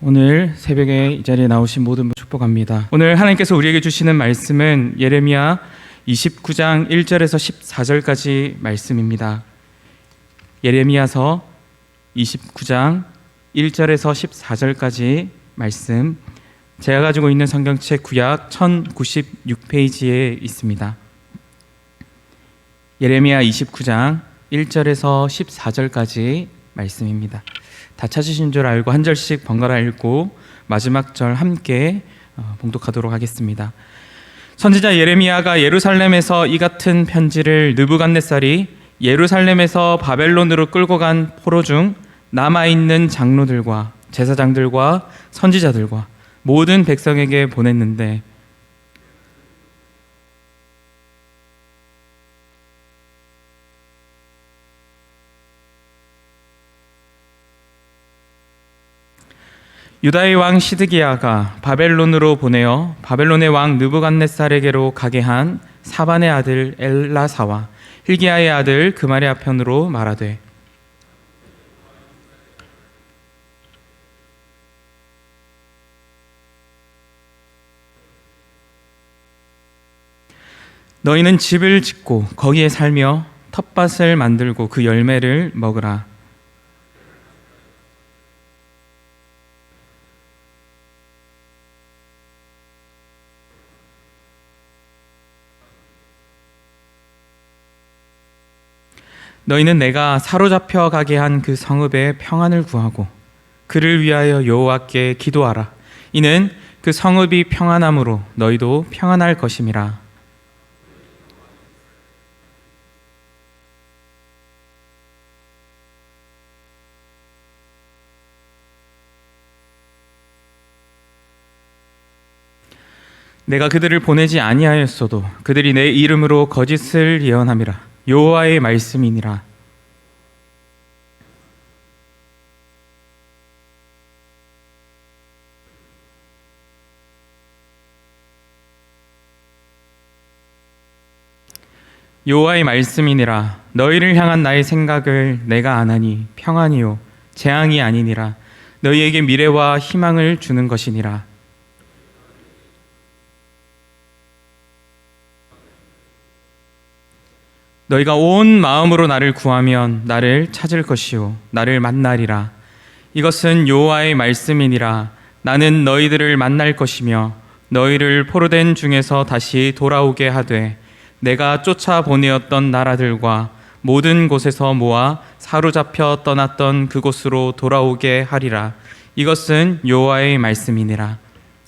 오늘 새벽에 이 자리에 나오신 모든 분 축복합니다. 오늘 하나님께서 우리에게 주시는 말씀은 예레미야 29장 1절에서 14절까지 말씀입니다. 예레미야서 29장 1절에서 14절까지 말씀, 제가 가지고 있는 성경책 구약 1096페이지에 있습니다. 예레미야 29장 1절에서 14절까지 말씀입니다. 다 찾으신 줄 알고 한 절씩 번갈아 읽고 마지막 절 함께 봉독하도록 하겠습니다. 선지자 예레미야가 예루살렘에서 이 같은 편지를 느부갓네살이 예루살렘에서 바벨론으로 끌고 간 포로 중 남아있는 장로들과 제사장들과 선지자들과 모든 백성에게 보냈는데, 유다의 왕 시드기야가 바벨론으로 보내어 바벨론의 왕 느부갓네살에게로 가게 한 사반의 아들 엘라사와 hil기야의 아들 그마랴 편으로 말하되, 너희는 집을 짓고 거기에 살며 텃밭을 만들고 그 열매를 먹으라. 너희는 내가 사로잡혀 가게 한 그 성읍의 평안을 구하고 그를 위하여 여호와께 기도하라. 이는 그 성읍이 평안함으로 너희도 평안할 것임이라. 내가 그들을 보내지 아니하였어도 그들이 내 이름으로 거짓을 예언함이라. 여호와의 말씀이니라. 여호와의 말씀이니라. 너희를 향한 나의 생각을 내가 아나니 평안이요 재앙이 아니니라. 너희에게 미래와 희망을 주는 것이니라. 너희가 온 마음으로 나를 구하면 나를 찾을 것이요 나를 만나리라. 이것은 여호와의 말씀이니라. 나는 너희들을 만날 것이며 너희를 포로된 중에서 다시 돌아오게 하되 내가 쫓아보내었던 나라들과 모든 곳에서 모아 사로잡혀 떠났던 그곳으로 돌아오게 하리라. 이것은 여호와의 말씀이니라.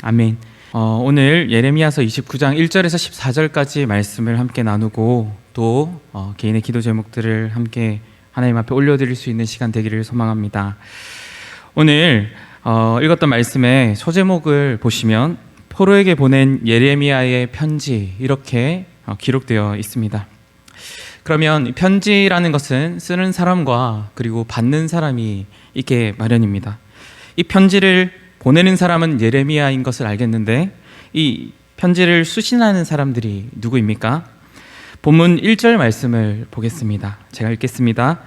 아멘. 오늘 예레미야서 29장 1절에서 14절까지 말씀을 함께 나누고 또 개인의 기도 제목들을 함께 하나님 앞에 올려드릴 수 있는 시간 되기를 소망합니다. 오늘 읽었던 말씀의 소제목을 보시면 포로에게 보낸 예레미야의 편지, 이렇게 기록되어 있습니다. 그러면 편지라는 것은 쓰는 사람과 그리고 받는 사람이 있게 마련입니다. 이 편지를 보내는 사람은 예레미야인 것을 알겠는데 이 편지를 수신하는 사람들이 누구입니까? 본문 1절 말씀을 보겠습니다. 제가 읽겠습니다.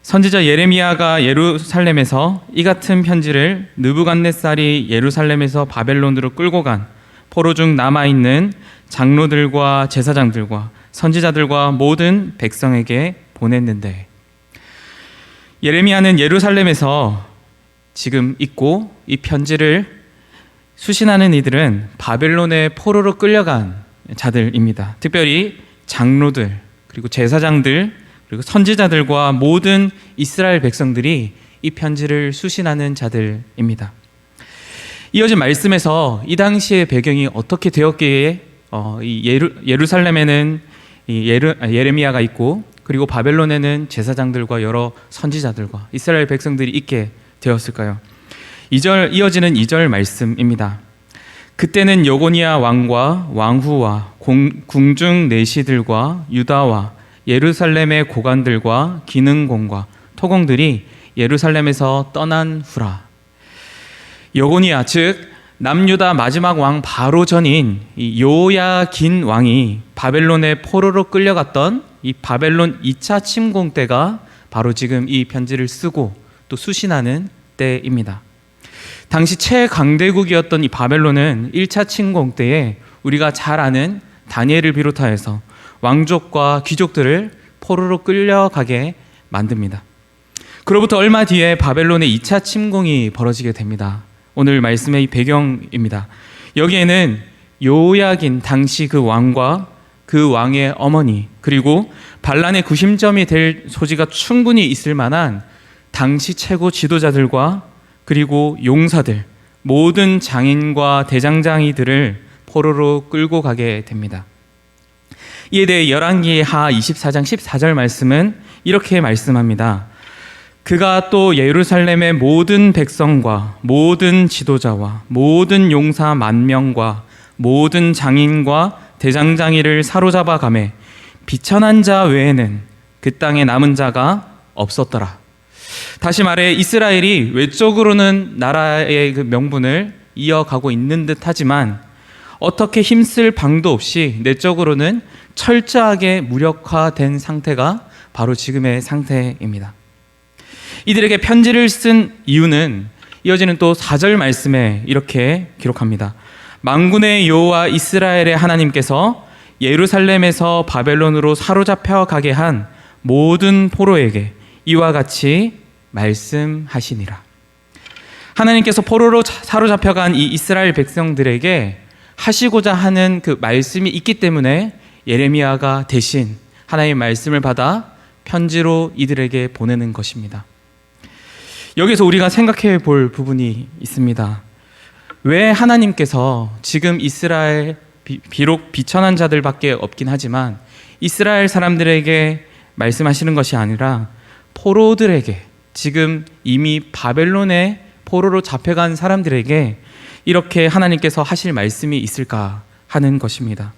선지자 예레미야가 예루살렘에서 이 같은 편지를 느부갓네살이 예루살렘에서 바벨론으로 끌고 간 포로 중 남아있는 장로들과 제사장들과 선지자들과 모든 백성에게 보냈는데, 예레미야는 예루살렘에서 지금 있고 이 편지를 수신하는 이들은 바벨론의 포로로 끌려간 자들입니다. 특별히 장로들, 그리고 제사장들, 그리고 선지자들과 모든 이스라엘 백성들이 이 편지를 수신하는 자들입니다. 이어진 말씀에서 이 당시의 배경이 어떻게 되었기에 예루살렘에는 예레미야가 있고 그리고 바벨론에는 제사장들과 여러 선지자들과 이스라엘 백성들이 있게 되었을까요? 이어지는 2절 말씀입니다. 그때는 여고니야 왕과 왕후와 궁중 내시들과 유다와 예루살렘의 고관들과 기능공과 토공들이 예루살렘에서 떠난 후라. 여고니야, 즉 남유다 마지막 왕 바로 전인 이 요야긴 왕이 바벨론의 포로로 끌려갔던 이 바벨론 2차 침공 때가 바로 지금 이 편지를 쓰고 또 수신하는 때입니다. 당시 최강대국이었던 이 바벨론은 1차 침공 때에 우리가 잘 아는 다니엘을 비롯하여서 왕족과 귀족들을 포로로 끌려가게 만듭니다. 그로부터 얼마 뒤에 바벨론의 2차 침공이 벌어지게 됩니다. 오늘 말씀의 배경입니다. 여기에는 요야긴 당시 그 왕과 그 왕의 어머니, 그리고 반란의 구심점이 될 소지가 충분히 있을 만한 당시 최고 지도자들과 그리고 용사들, 모든 장인과 대장장이들을 포로로 끌고 가게 됩니다. 이에 대해 열왕기하 24장 14절 말씀은 이렇게 말씀합니다. 그가 또 예루살렘의 모든 백성과 모든 지도자와 모든 용사 10,000명과 모든 장인과 대장장이를 사로잡아 가매 비천한 자 외에는 그 땅에 남은 자가 없었더라. 다시 말해 이스라엘이 외적으로는 나라의 그 명분을 이어가고 있는 듯 하지만 어떻게 힘쓸 방도 없이 내적으로는 철저하게 무력화된 상태가 바로 지금의 상태입니다. 이들에게 편지를 쓴 이유는 이어지는 또 4절 말씀에 이렇게 기록합니다. 만군의 여호와 이스라엘의 하나님께서 예루살렘에서 바벨론으로 사로잡혀 가게 한 모든 포로에게 이와 같이 말씀하시니라. 하나님께서 포로로 사로잡혀간 이 이스라엘 백성들에게 하시고자 하는 그 말씀이 있기 때문에 예레미야가 대신 하나님의 말씀을 받아 편지로 이들에게 보내는 것입니다. 여기서 우리가 생각해 볼 부분이 있습니다. 왜 하나님께서 지금 이스라엘, 비록 비천한 자들밖에 없긴 하지만 이스라엘 사람들에게 말씀하시는 것이 아니라 포로들에게, 지금 이미 바벨론에 포로로 잡혀간 사람들에게 이렇게 하나님께서 하실 말씀이 있을까 하는 것입니다.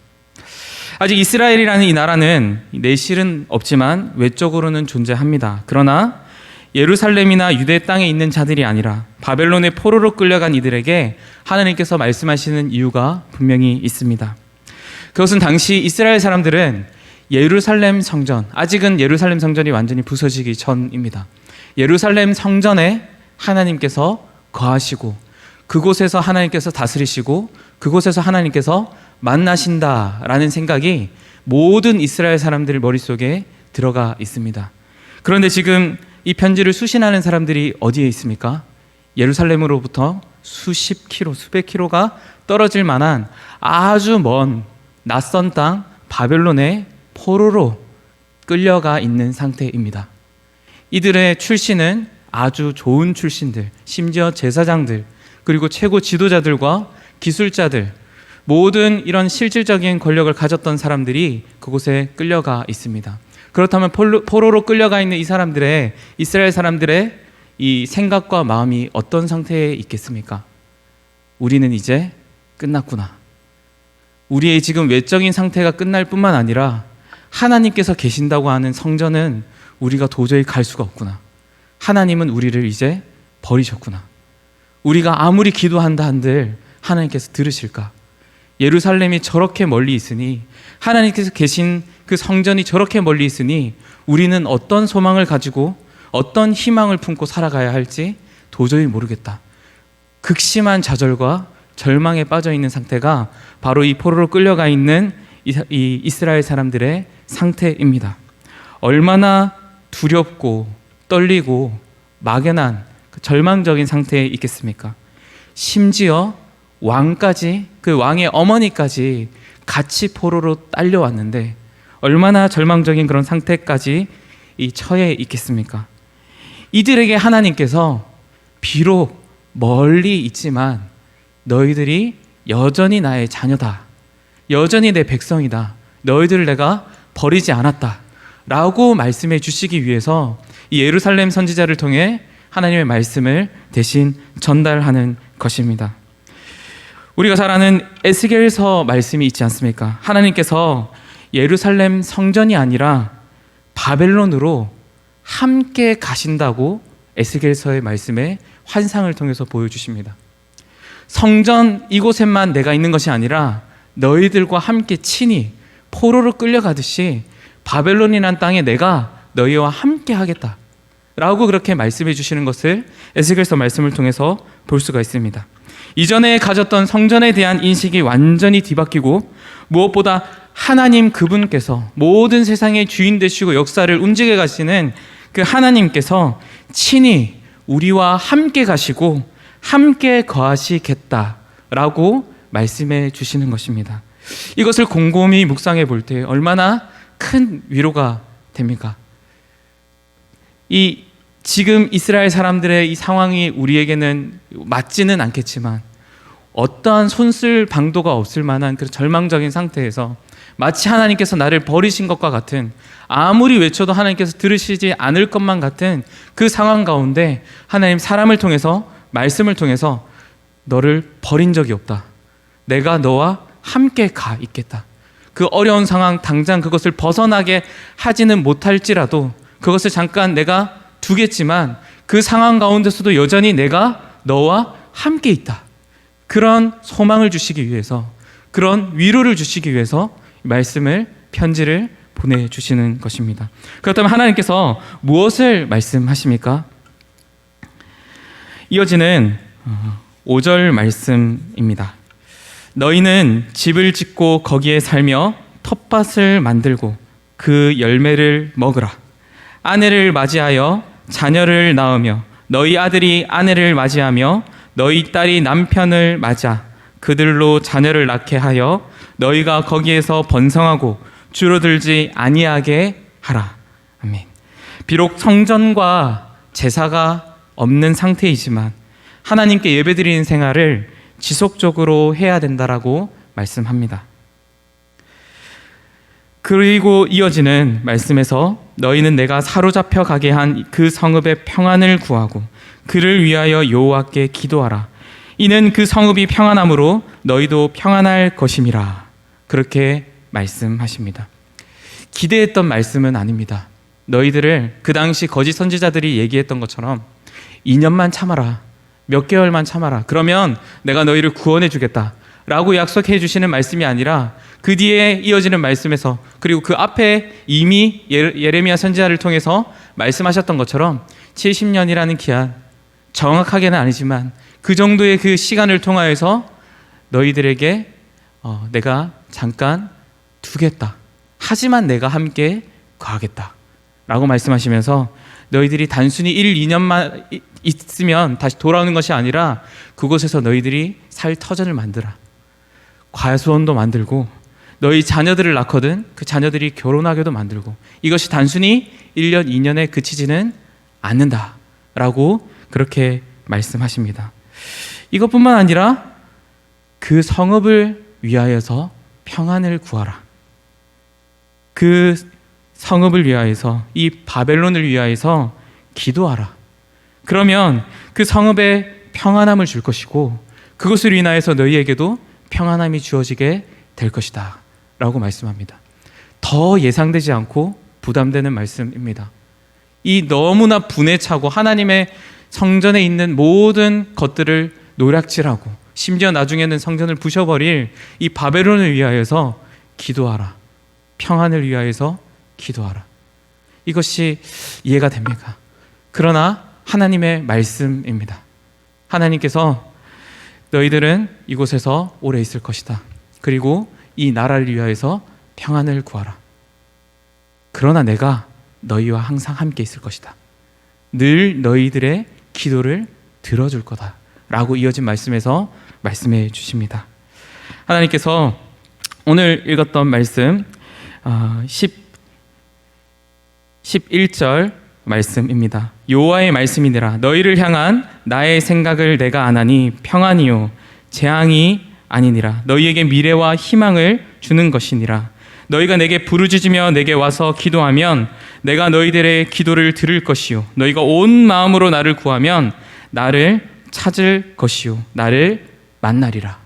아직 이스라엘이라는 이 나라는 내실은 없지만 외적으로는 존재합니다. 그러나 예루살렘이나 유대 땅에 있는 자들이 아니라 바벨론의 포로로 끌려간 이들에게 하나님께서 말씀하시는 이유가 분명히 있습니다. 그것은 당시 이스라엘 사람들은 예루살렘 성전, 아직은 예루살렘 성전이 완전히 부서지기 전입니다. 예루살렘 성전에 하나님께서 거하시고 그곳에서 하나님께서 다스리시고 그곳에서 하나님께서 만나신다라는 생각이 모든 이스라엘 사람들 머릿속에 들어가 있습니다. 그런데 지금 이 편지를 수신하는 사람들이 어디에 있습니까? 예루살렘으로부터 수십 킬로, 수백 킬로가 떨어질 만한 아주 먼 낯선 땅 바벨론의 포로로 끌려가 있는 상태입니다. 이들의 출신은 아주 좋은 출신들, 심지어 제사장들, 그리고 최고 지도자들과 기술자들, 모든 이런 실질적인 권력을 가졌던 사람들이 그곳에 끌려가 있습니다. 그렇다면 포로로 끌려가 있는 이 사람들의, 이스라엘 사람들의 이 생각과 마음이 어떤 상태에 있겠습니까? 우리는 이제 끝났구나. 우리의 지금 외적인 상태가 끝날 뿐만 아니라 하나님께서 계신다고 하는 성전은 우리가 도저히 갈 수가 없구나. 하나님은 우리를 이제 버리셨구나. 우리가 아무리 기도한다 한들 하나님께서 들으실까? 예루살렘이 저렇게 멀리 있으니, 하나님께서 계신 그 성전이 저렇게 멀리 있으니 우리는 어떤 소망을 가지고 어떤 희망을 품고 살아가야 할지 도저히 모르겠다. 극심한 좌절과 절망에 빠져 있는 상태가 바로 이 포로로 끌려가 있는 이 이스라엘 사람들의 상태입니다. 얼마나 두렵고 떨리고 막연한 절망적인 상태에 있겠습니까? 심지어 왕까지, 그 왕의 어머니까지 같이 포로로 딸려왔는데 얼마나 절망적인 그런 상태까지 이 처해 있겠습니까? 이들에게 하나님께서 비록 멀리 있지만 너희들이 여전히 나의 자녀다, 여전히 내 백성이다, 너희들을 내가 버리지 않았다 라고 말씀해 주시기 위해서 이 예루살렘 선지자를 통해 하나님의 말씀을 대신 전달하는 것입니다. 우리가 잘 아는 에스겔서 말씀이 있지 않습니까? 하나님께서 예루살렘 성전이 아니라 바벨론으로 함께 가신다고 에스겔서의 말씀에 환상을 통해서 보여주십니다. 성전 이곳에만 내가 있는 것이 아니라 너희들과 함께 친히 포로로 끌려가듯이 바벨론이란 땅에 내가 너희와 함께 하겠다 라고 그렇게 말씀해 주시는 것을 에스겔서 말씀을 통해서 볼 수가 있습니다. 이전에 가졌던 성전에 대한 인식이 완전히 뒤바뀌고 무엇보다 하나님 그분께서 모든 세상의 주인 되시고 역사를 움직여 가시는 그 하나님께서 친히 우리와 함께 가시고 함께 거하시겠다라고 말씀해 주시는 것입니다. 이것을 곰곰이 묵상해 볼 때 얼마나 큰 위로가 됩니까? 이 지금 이스라엘 사람들의 이 상황이 우리에게는 맞지는 않겠지만 어떠한 손쓸 방도가 없을 만한 그런 절망적인 상태에서 마치 하나님께서 나를 버리신 것과 같은, 아무리 외쳐도 하나님께서 들으시지 않을 것만 같은 그 상황 가운데 하나님 사람을 통해서, 말씀을 통해서 너를 버린 적이 없다, 내가 너와 함께 가 있겠다, 그 어려운 상황 당장 그것을 벗어나게 하지는 못할지라도 그것을 잠깐 내가 두겠지만 그 상황 가운데서도 여전히 내가 너와 함께 있다, 그런 소망을 주시기 위해서, 그런 위로를 주시기 위해서 말씀을, 편지를 보내주시는 것입니다. 그렇다면 하나님께서 무엇을 말씀하십니까? 이어지는 5절 말씀입니다. 너희는 집을 짓고 거기에 살며 텃밭을 만들고 그 열매를 먹으라. 아내를 맞이하여 자녀를 낳으며 너희 아들이 아내를 맞이하며 너희 딸이 남편을 맞아 그들로 자녀를 낳게 하여 너희가 거기에서 번성하고 줄어들지 아니하게 하라. 아멘. 비록 성전과 제사가 없는 상태이지만 하나님께 예배드리는 생활을 지속적으로 해야 된다라고 말씀합니다. 그리고 이어지는 말씀에서 너희는 내가 사로잡혀 가게 한 그 성읍의 평안을 구하고 그를 위하여 여호와께 기도하라. 이는 그 성읍이 평안함으로 너희도 평안할 것임이라. 그렇게 말씀하십니다. 기대했던 말씀은 아닙니다. 너희들을 그 당시 거짓 선지자들이 얘기했던 것처럼 2년만 참아라, 몇 개월만 참아라, 그러면 내가 너희를 구원해 주겠다 라고 약속해 주시는 말씀이 아니라 그 뒤에 이어지는 말씀에서, 그리고 그 앞에 이미 예레미야 선지자를 통해서 말씀하셨던 것처럼 70년이라는 기한, 정확하게는 아니지만 그 정도의 그 시간을 통하여서 너희들에게 내가 잠깐 두겠다, 하지만 내가 함께 거하겠다 라고 말씀하시면서 너희들이 단순히 1, 2년만 있으면 다시 돌아오는 것이 아니라 그곳에서 너희들이 살 터전을 만들어 과수원도 만들고 너희 자녀들을 낳거든 그 자녀들이 결혼하게도 만들고, 이것이 단순히 1년, 2년에 그치지는 않는다 라고 그렇게 말씀하십니다. 이것뿐만 아니라 그 성읍을 위하여서 평안을 구하라. 그 성읍을 위하여서, 이 바벨론을 위하여서 기도하라. 그러면 그 성읍에 평안함을 줄 것이고 그것을 인하여서 너희에게도 평안함이 주어지게 될 것이다 라고 말씀합니다. 더 예상되지 않고 부담되는 말씀입니다. 이 너무나 분에 차고 하나님의 성전에 있는 모든 것들을 노략질하고 심지어 나중에는 성전을 부셔버릴 이 바벨론을 위하여서 기도하라. 평안을 위하여서 기도하라. 이것이 이해가 됩니까? 그러나 하나님의 말씀입니다. 하나님께서 너희들은 이곳에서 오래 있을 것이다. 그리고 이 나라를 위하여서 평안을 구하라. 그러나 내가 너희와 항상 함께 있을 것이다. 늘 너희들의 기도를 들어줄 거다 라고 이어진 말씀에서 말씀해 주십니다. 하나님께서 오늘 읽었던 말씀 11절 말씀입니다. 여호와의 말씀이니라. 너희를 향한 나의 생각을 내가 아나니 평안이요 재앙이 아니니라. 너희에게 미래와 희망을 주는 것이니라. 너희가 내게 부르짖으며 내게 와서 기도하면 내가 너희들의 기도를 들을 것이요 너희가 온 마음으로 나를 구하면 나를 찾을 것이요 나를 만나리라.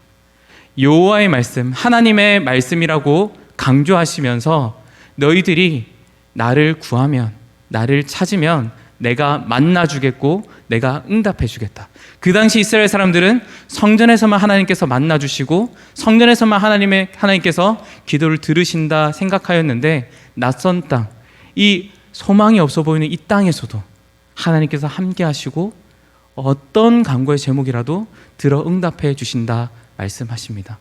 여호와의 말씀, 하나님의 말씀이라고 강조하시면서 너희들이 나를 구하면, 나를 찾으면 내가 만나주겠고 내가 응답해주겠다. 그 당시 이스라엘 사람들은 성전에서만 하나님께서 만나주시고 성전에서만 하나님께서 기도를 들으신다 생각하였는데 낯선 땅, 이 소망이 없어 보이는 이 땅에서도 하나님께서 함께 하시고 어떤 간구의 제목이라도 들어 응답해 주신다 말씀하십니다.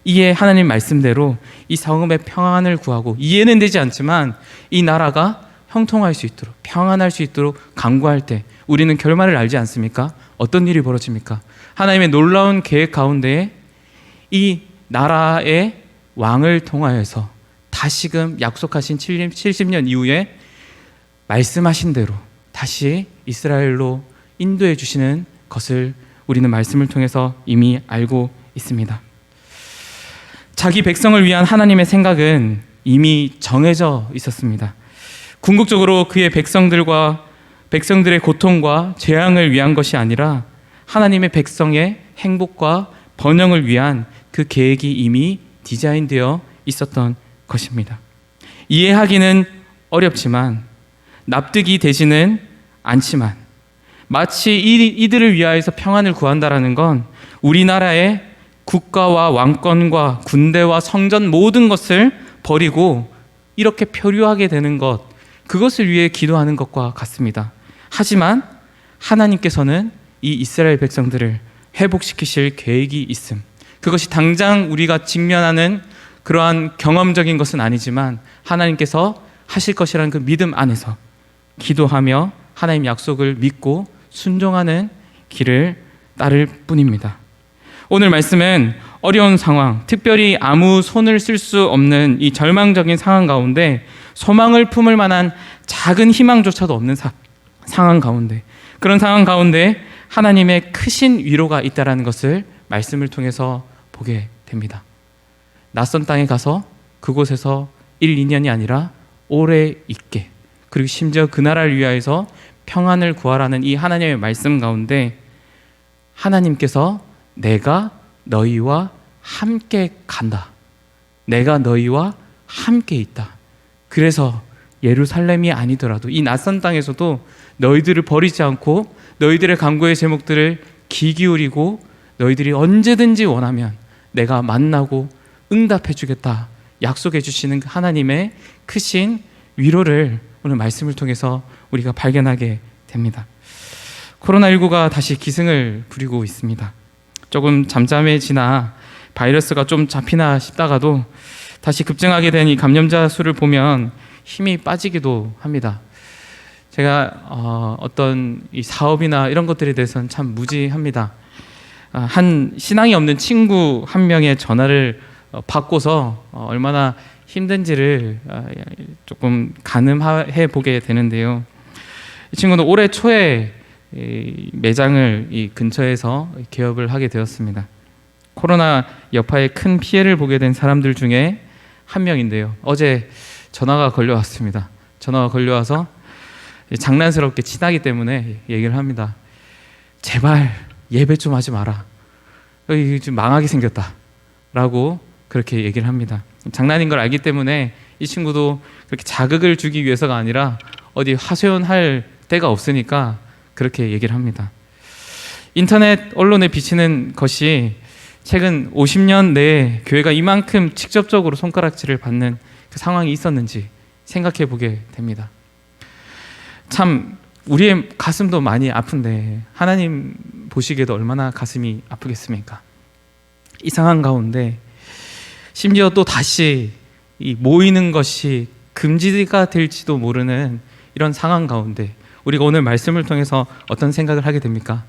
이에 하나님 말씀대로 이 성읍의 평안을 구하고, 이해는 되지 않지만 이 나라가 형통할 수 있도록, 평안할 수 있도록 간구할 때 우리는 결말을 알지 않습니까? 어떤 일이 벌어집니까? 하나님의 놀라운 계획 가운데에 이 나라의 왕을 통하여서 다시금 약속하신 70년 이후에 말씀하신 대로 다시 이스라엘로 인도해 주시는 것을 우리는 말씀을 통해서 이미 알고 있습니다. 자기 백성을 위한 하나님의 생각은 이미 정해져 있었습니다. 궁극적으로 그의 백성들의 고통과 재앙을 위한 것이 아니라 하나님의 백성의 행복과 번영을 위한 그 계획이 이미 디자인되어 있었던 것입니다. 이해하기는 어렵지만, 납득이 되지는 않지만, 마치 이들을 위하여서 평안을 구한다라는 건 우리나라의 국가와 왕권과 군대와 성전 모든 것을 버리고 이렇게 표류하게 되는 것, 그것을 위해 기도하는 것과 같습니다. 하지만 하나님께서는 이 이스라엘 백성들을 회복시키실 계획이 있음. 그것이 당장 우리가 직면하는 그러한 경험적인 것은 아니지만 하나님께서 하실 것이라는 그 믿음 안에서 기도하며 하나님 약속을 믿고 순종하는 길을 따를 뿐입니다. 오늘 말씀은 어려운 상황, 특별히 아무 손을 쓸 수 없는 이 절망적인 상황 가운데 소망을 품을 만한 작은 희망조차도 없는 상황 가운데, 그런 상황 가운데 하나님의 크신 위로가 있다는 것을 말씀을 통해서 보게 됩니다. 낯선 땅에 가서 그곳에서 1, 2년이 아니라 오래 있게, 그리고 심지어 그 나라를 위하여서 평안을 구하라는 이 하나님의 말씀 가운데 하나님께서 내가 너희와 함께 간다, 내가 너희와 함께 있다, 그래서 예루살렘이 아니더라도 이 낯선 땅에서도 너희들을 버리지 않고 너희들의 간구의 제목들을 귀 기울이고 너희들이 언제든지 원하면 내가 만나고 응답해 주겠다 약속해 주시는 하나님의 크신 위로를 오늘 말씀을 통해서 우리가 발견하게 됩니다. 코로나19가 다시 기승을 부리고 있습니다. 조금 잠잠해지나 바이러스가 좀 잡히나 싶다가도 다시 급증하게 된 이 감염자 수를 보면 힘이 빠지기도 합니다. 제가 어떤 이 사업이나 이런 것들에 대해서는 참 무지합니다. 한 신앙이 없는 친구 한 명의 전화를 받고서 얼마나 힘든지를 조금 가늠해 보게 되는데요. 이 친구는 올해 초에 매장을 이 근처에서 개업을 하게 되었습니다. 코로나 여파에 큰 피해를 보게 된 사람들 중에 한 명인데요. 어제 전화가 걸려왔습니다. 전화가 걸려와서 장난스럽게 친하기 때문에 얘기를 합니다. 제발 예배 좀 하지 마라. 여기 좀 망하게 생겼다. 라고 그렇게 얘기를 합니다. 장난인 걸 알기 때문에 이 친구도 그렇게 자극을 주기 위해서가 아니라 어디 하소연할 데가 없으니까 그렇게 얘기를 합니다. 인터넷 언론에 비치는 것이 최근 50년 내에 교회가 이만큼 직접적으로 손가락질을 받는 그 상황이 있었는지 생각해 보게 됩니다. 참 우리의 가슴도 많이 아픈데 하나님 보시기에도 얼마나 가슴이 아프겠습니까? 이 상황 가운데 심지어 또 다시 이 모이는 것이 금지가 될지도 모르는 이런 상황 가운데 우리가 오늘 말씀을 통해서 어떤 생각을 하게 됩니까?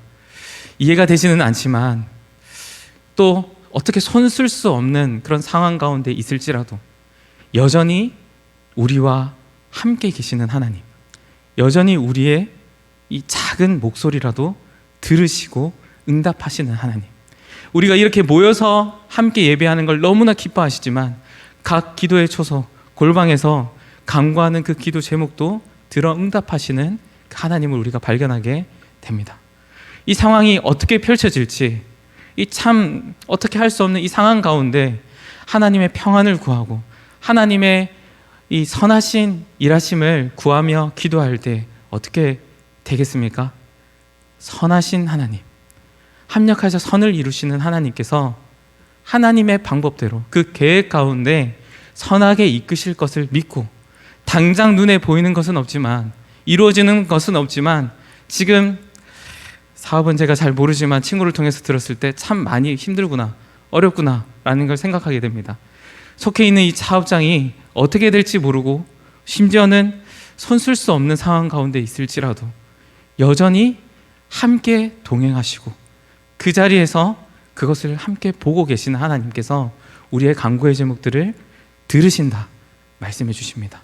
이해가 되지는 않지만 또 어떻게 손 쓸 수 없는 그런 상황 가운데 있을지라도 여전히 우리와 함께 계시는 하나님, 여전히 우리의 이 작은 목소리라도 들으시고 응답하시는 하나님, 우리가 이렇게 모여서 함께 예배하는 걸 너무나 기뻐하시지만 각 기도의 초소, 골방에서 간구하는 그 기도 제목도 들어 응답하시는 하나님을 우리가 발견하게 됩니다. 이 상황이 어떻게 펼쳐질지, 이 참 어떻게 할 수 없는 이 상황 가운데 하나님의 평안을 구하고 하나님의 이 선하신 일하심을 구하며 기도할 때 어떻게 되겠습니까? 선하신 하나님, 합력하셔 선을 이루시는 하나님께서 하나님의 방법대로 그 계획 가운데 선하게 이끄실 것을 믿고 당장 눈에 보이는 것은 없지만, 이루어지는 것은 없지만 지금 사업은 제가 잘 모르지만 친구를 통해서 들었을 때 참 많이 힘들구나, 어렵구나 라는 걸 생각하게 됩니다. 속해 있는 이 사업장이 어떻게 될지 모르고 심지어는 손쓸 수 없는 상황 가운데 있을지라도 여전히 함께 동행하시고 그 자리에서 그것을 함께 보고 계시는 하나님께서 우리의 간구의 제목들을 들으신다 말씀해 주십니다.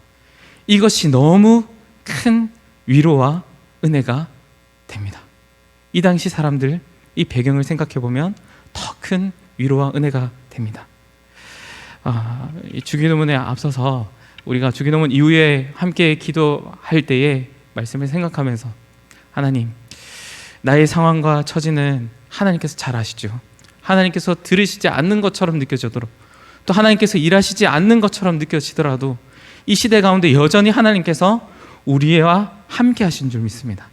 이것이 너무 큰 위로와 은혜가 됩니다. 이 당시 사람들, 이 배경을 생각해 보면 더 큰 위로와 은혜가 됩니다. 이 주기도문에 앞서서 우리가 주기도문 이후에 함께 기도할 때의 말씀을 생각하면서 하나님, 나의 상황과 처지는 하나님께서 잘 아시죠. 하나님께서 들으시지 않는 것처럼 느껴지도록, 또 하나님께서 일하시지 않는 것처럼 느껴지더라도 이 시대 가운데 여전히 하나님께서 우리와 함께 하신 줄 믿습니다.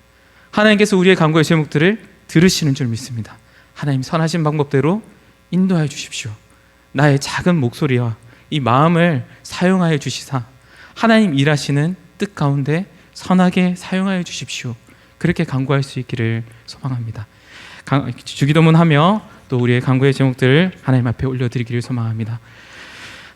하나님께서 우리의 간구의 제목들을 들으시는 줄 믿습니다. 하나님 선하신 방법대로 인도하여 주십시오. 나의 작은 목소리와 이 마음을 사용하여 주시사 하나님 일하시는 뜻 가운데 선하게 사용하여 주십시오. 그렇게 간구할 수 있기를 소망합니다. 주기도문 하며 또 우리의 간구의 제목들을 하나님 앞에 올려드리기를 소망합니다.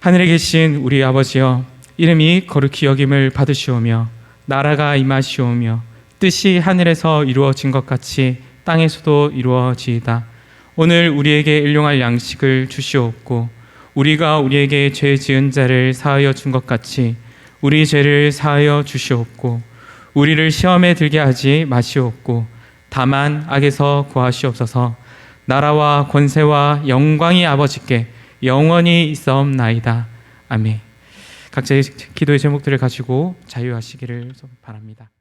하늘에 계신 우리 아버지여, 이름이 거룩히 여김을 받으시오며 나라가 임하시오며 뜻이 하늘에서 이루어진 것 같이 땅에서도 이루어지이다. 오늘 우리에게 일용할 양식을 주시옵고 우리가 우리에게 죄 지은 자를 사하여 준 것 같이 우리 죄를 사하여 주시옵고 우리를 시험에 들게 하지 마시옵고 다만 악에서 구하시옵소서. 나라와 권세와 영광이 아버지께 영원히 있사옵나이다. 아멘. 각자의 기도의 제목들을 가지고 자유하시기를 바랍니다.